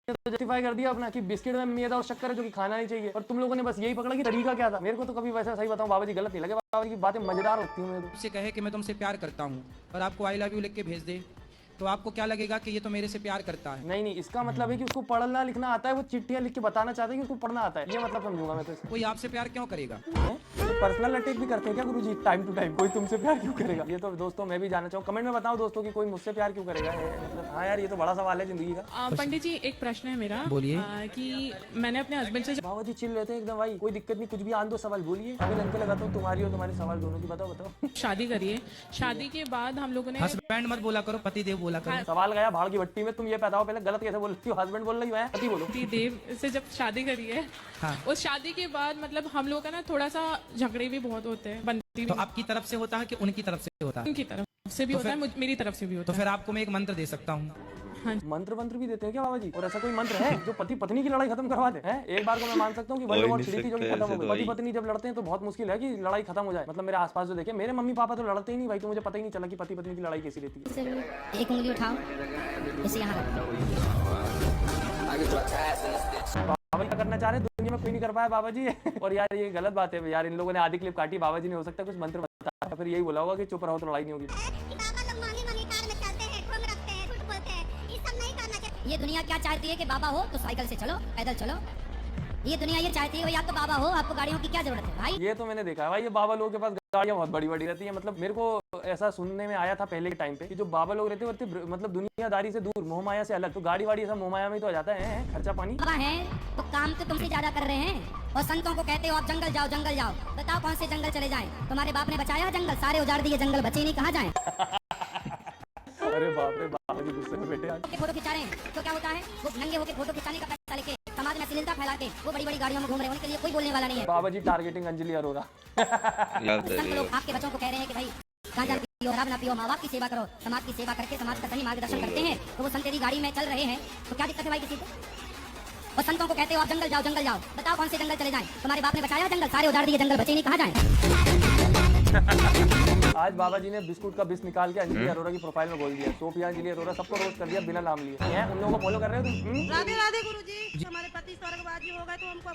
तो जस्टिफाई कर दिया अपना कि बिस्किट में मैदा और शक्कर है जो कि खाना नहीं चाहिए, और तुम लोगों ने बस यही पकड़ा कि तरीका क्या था। मेरे को तो कभी वैसा, सही बताऊं बाबा जी, गलत नहीं लगे। बाबा जी की बातें मजेदार होती हैं। मेरे उससे कहे कि मैं तुमसे प्यार करता हूँ और आपको आई लव यू लिख के भेज दे, तो आपको क्या लगेगा कि ये तो मेरे से प्यार करता है। नहीं, इसका मतलब है कि उसको पढ़ना लिखना आता है, वो चिट्ठियां लिख के बताना चाहते हैं कि उसको पढ़ना आता है, ये मतलब समझूंगा मैं तो इसको। कोई आपसे प्यार क्यों करेगा? तो पर्सनल अटैक भी करते हैं क्या गुरुजी टाइम टू टाइम? कोई तुमसे प्यार क्यों करेगा? ये तो दोस्तों मैं भी जानना चाहूँ, कमेंट में बताओ दोस्तों कि कोई मुझसे प्यार क्यों करेगा। मतलब हाँ यार, ये तो बड़ा सवाल है जिंदगी का। पंडित जी एक प्रश्न है मेरा। बोलिए। कि मैंने अपने हस्बैंड से बाबा जी चिल रहते हैं एकदम भाई, कोई दिक्कत नहीं, कुछ भी आन दो, सवाल बोलिए, अभी लंके लगाता हूँ तुम्हारी और तुम्हारे सवाल दोनों की। बताओ बताओ। शादी करी है, शादी के बाद हम लोगों ने हस्बैंड मत बोला करो, पति देव बोला करो। सवाल गया भाड़ की भट्टी में। तुम ये पैदा हो, पहले गलत कैसे बोल रही हो? हस्बैंड बोल रही है, पति बोलो। पति देव से जब शादी करी है, हाँ। उस शादी के बाद मतलब हम लोग का ना थोड़ा सा झगड़े भी बहुत होते हैं, बनती तो भी आपकी तरफ से होता है कि उनकी तरफ से होता है? उनकी तरफ से भी तो होता है, फिर- मेरी तरफ से भी होता तो फिर आपको मैं एक मंत्र दे सकता हूँ। मंत्र मंत्र भी देते हैं क्या बाबा जी? और ऐसा कोई मंत्र है जो पति पत्नी की लड़ाई खत्म करवा दे? हैं? एक बार को मैं मान सकता हूँ कि वर्ल्ड वॉर 3 थी जो कि खत्म हो गई। पति पत्नी जब लड़ते हैं तो बहुत मुश्किल है कि लड़ाई खत्म हो जाए। मतलब मेरे आसपास जो देखे, मेरे मम्मी पापा तो लड़ते ही नहीं भाई, तो मुझे पता ही नहीं चला कि पति पत्नी की लड़ाई कैसी रहती है। एक उंगली उठाओ, इसे यहाँ रखो। बाबा जी क्या करना चाह रहे हैं? दुनिया में कोई नहीं कर पाया बाबा जी। और यार ये गलत बात है यार, इन लोगों ने आधी क्लिप काटी। बाबा जी ने हो सकता है कुछ मंत्र बताया, फिर यही बोला होगा कि चुप रहो तो लड़ाई नहीं होगी। ये दुनिया क्या चाहती है कि बाबा हो तो साइकिल से चलो, पैदल चलो। ये दुनिया ये चाहती है भाई आप तो बाबा हो, आपको गाड़ियों की क्या जरूरत है भाई? ये तो मैंने देखा है भाई, ये बाबा लोगों के पास गाड़ियां बहुत बड़ी बड़ी रहती है। मतलब मेरे को ऐसा सुनने में आया था पहले के टाइम पे कि जो बाबा लोग रहते हैं मतलब दुनियादारी से दूर, मोह माया से अलग, तो गाड़ी वाड़ी ऐसा मोह माया में तो आ जाता है खर्चा पानी। बाबा है तो काम तो तुमसे ज्यादा कर रहे हैं, और संतों को कहते हो आप जंगल जाओ जंगल जाओ। बताओ कौन से जंगल चले जाएं? तुम्हारे बाप ने बचाया जंगल? सारे उजाड़ दिए जंगल, बचे नहीं, कहाँ जाएं? अरे बाप रे, बाबा जी गुस्से में बैठे आज। फोटो खिंचा रहे हैं तो क्या होता है? वो नंगे होकर फोटो खिंचाने का पैसा लेके समाज में अश्लीलता फैला के वो बड़ी बड़ी गाड़ियों में घूम रहे हैं, उनके लिए कोई बोलने वाला नहीं है। बाबा जी टारगेटिंग अंजलि अरोरा। संत लोग आपके बच्चों को कह रहे हैं कि भाई गांजा पियो, शराब ना पियो, माँ बाप की सेवा करो। समाज की सेवा करके समाज का सही मार्गदर्शन करते हैं, तो वो संत यदि गाड़ी में चल रहे हैं तो क्या दिक्कत है भाई किसी को? और संतों को कहते हो आप जंगल जाओ जंगल जाओ। बताओ कौन से जंगल चले जाएं? तुम्हारे बाप ने बचाया जंगल? सारे उजाड़ दिए जंगल, बचे नहीं, कहाँ जाएं? आज बाबा जी ने बिस्कुट का बिस निकाल के अंजलि अरोरा की प्रोफाइल में बोल दिया। सोफिया अंजलि अरोरा सबको रोस्ट कर दिया बिना नाम लिए। हैं? उन लोगों को फॉलो कर रहे हो तुम? राधे राधे गुरुजी। हमारे पति स्वर्गवासी हो गए तो हमको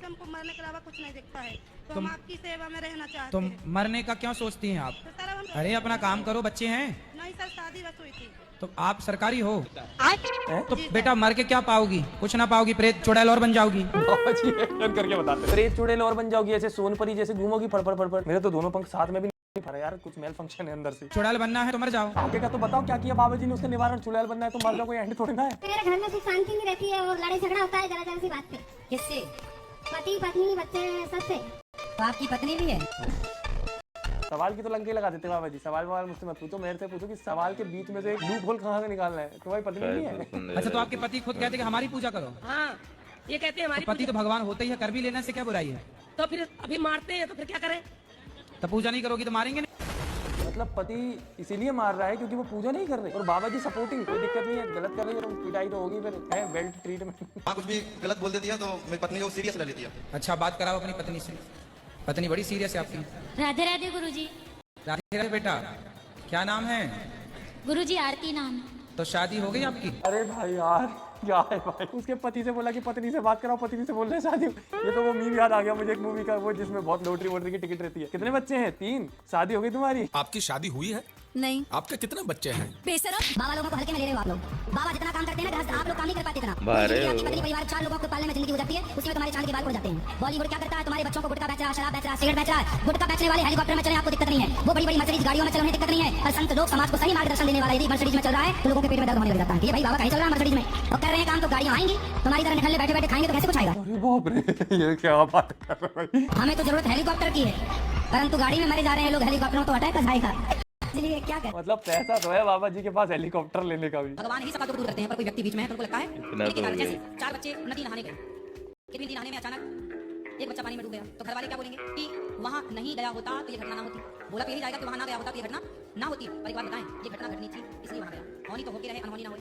हमको मरने के अलावा कुछ नहीं दिखता है, तो हम आपकी सेवा में रहना चाहते तुम हैं। मरने का क्यों सोचती हैं आप? तो सर अब हम अरे अपना काम करो, बच्चे हैं नहीं सर, शादी बस हुई थी। तो आप सरकारी हो तो बेटा मर के क्या पाओगी? कुछ ना पाओगी, प्रेत चुड़ैल और बन जाओगी। बाबा जी एक्शन करके बताते हैं। प्रेत चुड़ैल और बन जाओगी, ऐसे सोनपरी जैसे घूमोगी फड़ फड़ फड़ फड़। मेरे तो दोनों पंख साथ में भी नहीं फरा यार, कुछ मेल फंक्शन है अंदर से। चुड़ैल बनना है तो मर जाओ। आगे का तो बताओ क्या किया बाबा जी ने उसका निवारण? चुड़ैल बनना है तो मर जाओ, कोई एंड थोड़ी ना है। मेरे घर में सुख शांति नहीं रहती है और लड़ाई झगड़ा होता है जरा जरा सी बात पे। किससे? पति पत्नी बच्चे सबसे। तो आपकी पत्नी भी है? सवाल की तो लंके लगा देते बाबा जी। सवाल मुझसे मत पूछो, मेरे से पूछो कि सवाल के बीच में से एक लूप होल कहाँ से निकालना है। तुम्हारी पत्नी नहीं है? अच्छा, तो आपके पति खुद कहते हैं कि हमारी पूजा करो। हाँ, ये कहते हैं हमारी तो पति तो भगवान होते ही है, कर भी लेने से क्या बुराई है? तो फिर अभी मारते हैं तो फिर क्या करें? तो पूजा नहीं करोगी तो मारेंगे नहीं। मतलब पति इसीलिए मार रहा है क्योंकि वो पूजा नहीं कर रहे, और बाबा जी सपोर्टिंग। कोई दिक्कत नहीं है, गलत कर रही है तो पिटाई तो होगी फिर, है बेल्ट ट्रीटमेंट। कुछ भी गलत बोल देती है तो मेरी पत्नी को सीरियस ले लेती है। अच्छा, बात कराओ अपनी पत्नी से। पत्नी बड़ी सीरियस है आपकी। राधे राधे गुरुजी। राधे राधे बेटा, क्या नाम है? गुरुजी आरती नाम है। तो शादी हो गई आपकी? अरे भाई यार क्या है भाई, उसके पति से बोला कि पत्नी से बात कराओ, पत्नी से बोल रहे हैं शादी। ये तो वो मीम याद आ गया मुझे, एक मूवी का, वो जिसमें बहुत लॉटरी वोटरी की टिकट रहती है। कितने बच्चे हैं? 3। शादी हो गई तुम्हारी? आपकी शादी हुई है? नहीं। आपके कितने बच्चे हैं? बेशरम। बाबा लोगों को हल्के में ले रहे हो आप लोग। बाबा जितना काम करते हैं ना गृहस्थ, आप लोग काम नहीं कर पाते इतना। आपकी पत्नी परिवार 4 लोगों को पालने में जिंदगी गुजरती है, उसमें तुम्हारे चांद के बाल उड़ जाते हैं। बॉलीवुड क्या करता है? तुम्हारे बच्चों को गुटखा बेच रहा है, शराब बेच रहा है, सिगरेट बेच रहा है। गुटखा बेचने वाले हेलीकॉप्टर में चले, आपको दिक्कत नहीं है। वो बड़ी बड़ी मर्सिडीज गाड़ियों में चले, उन्हें दिक्कत नहीं है। और संत लोग समाज को सही मार्गदर्शन देने वाला यदि मर्सिडीज में चल रहा है तो लोगों के पेट में दर्द होने लग जाता है कि ये भाई बाबा कहीं चल रहा है मर्सिडीज में, और कर रहे हैं काम तो गाड़ियां आएंगी। तुम्हारी तरह निकलने बैठे बैठे खाएंगे तो कैसे कुछ आएगा? अरे बाप रे, ये क्या बात कर रहे हो भाई? हमें तो जरूरत हेलीकॉप्टर की है, परंतु गाड़ी में मरे जा रहे हैं लोग, हेलीकॉप्टर तो अटैक आएगा। इसलिए क्या कर? मतलब पैसा तो है बाबा जी के पास हेलीकॉप्टर लेने का भी। भगवान ही सबका दुख दूर करते हैं, पर कोई व्यक्ति बीच में है तो उनको लगता है। एक बार जैसे 4 बच्चे नदी नहाने गए, एक नदी नहाने में अचानक एक बच्चा पानी में डूब गया, तो घर वाले क्या बोलेंगे कि वहां नहीं गया होता तो ये घटना ना होती। बोला तो यही जाएगा कि वहां ना गया होता तो ये घटना ना होती। पर एक बात बताएं, ये घटना घटनी थी इसलिए वहां गया, होनी तो होती रहे, अनहोनी ना हो।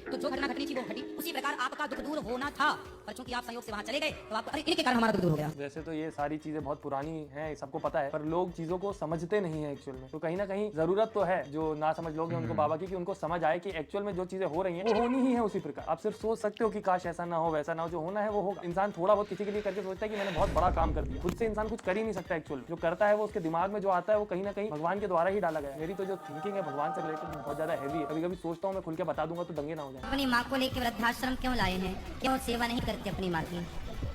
तो जो घटना घटनी थी वो घटी, उसी प्रकार आपका दुख दूर होना था, पर चूंकि आप संयोग से वहाँ चले गए तो आपको अरे इनके कारण हमारा दुख दूर हो गया। वैसे तो ये सारी चीजें बहुत पुरानी हैं, सबको पता है, पर लोग चीजों को समझते नहीं है एक्चुअल में। तो कहीं ना कहीं जरूरत तो है जो ना समझ लोग हैं उनको बाबा की, कि उनको समझ आए कि एक्चुअल में जो चीजें हो रही हैं वो होनी ही है उसी प्रकार। आप सिर्फ सोच सकते हो कि काश ऐसा ना हो वैसा ना हो, जो होना है वो होगा। इंसान थोड़ा बहुत किसी के लिए करके सोचता है कि मैंने बहुत बड़ा काम कर दिया, खुद से इंसान कुछ कर ही नहीं सकता। एक्चुअल जो करता है वो उसके दिमाग में जो आता है वो कहीं ना कहीं भगवान के द्वारा ही डाला गया है। मेरी तो जो थिंकिंग है भगवान से रिलेटेड बहुत ज्यादा हैवी है। कभी कभी सोचता हूँ मैं खुल के बता दूंगा तो दंगे ना हो जाए। अपनी माँ को लेकर वृद्धाश्रम क्यों लाए हैं, क्यों सेवा नहीं करते अपनी माँ की?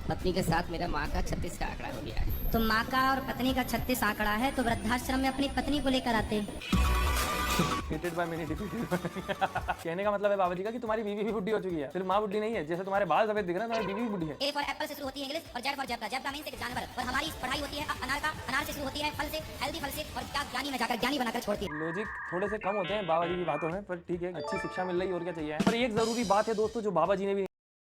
पत्नी के साथ मेरा माँ का 36 का आंकड़ा हो गया है। तो माँ का और पत्नी का 36 आंकड़ा है, तो वृद्धाश्रम में अपनी पत्नी को लेकर आते। Hated by many defeated by many। कहने का मतलब है बाबा जी का कि तुम्हारी बीवी भी बुढ़ी हो चुकी है, सिर्फ माँ बुढ़ी नहीं है। जैसे तुम्हारे बाल सफेद दिख रहे हैं, तुम्हारी बीवी भी बुढ़ी है। ए फॉर एप्पल से शुरू होती है इंग्लिश, और Z for zebra, zebra mean से जानवर, और हमारी पढ़ाई होती है अनार का, अनार से शुरू होती है फल से, हेल्दी फल से, और क्या ज्ञानी में जाकर ज्ञानी बनाकर छोड़ती है। लॉजिक थोड़े से कम होते हैं बाबा जी की बातों में, पर ठीक है, अच्छी शिक्षा मिल रही और क्या चाहिए। पर एक जरूरी बात है दोस्तों जो बाबा जी ने भी